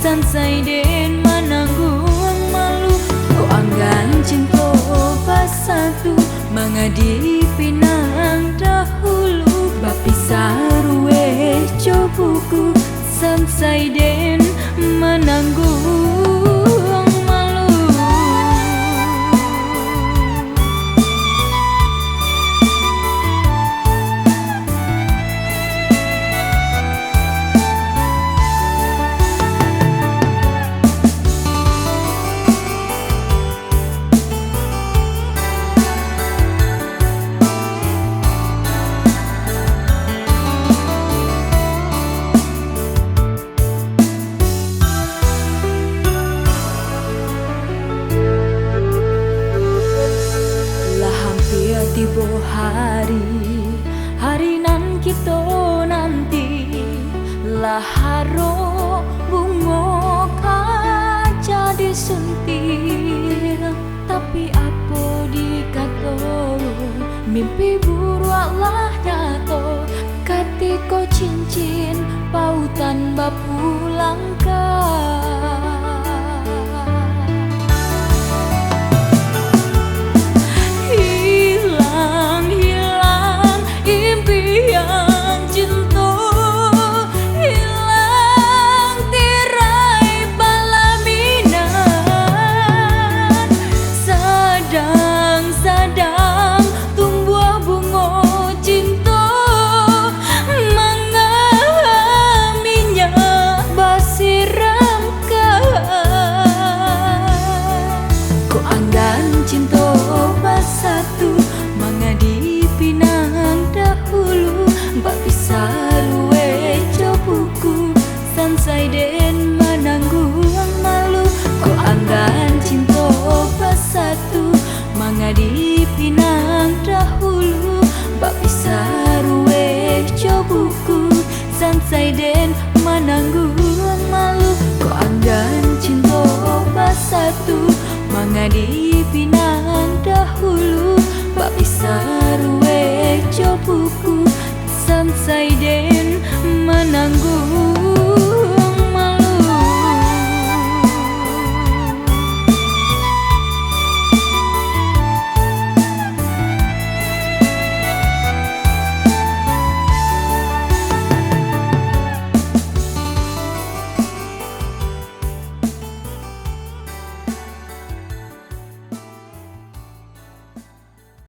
sansai den menanggung malu. Ko anggan cinta pasatu mangadi pinang dahulu. Bapi sarue cobuku sansai den menanggung malu. Tiba hari nan kita nanti laharo bunga kaca disunting. Tapi apa dikato mimpi buruk lah nyato. Katiko cincin pautan bapulang sansai den menanggung malu. Ko anggan cinta pasatu mangadi pinang dahulu. Bapi sarue cobuku sansai den menanggung malu. Ko anggan cinta pasatu mangadi pinang dahulu. Bapi sarue cobuku sansai den menanggung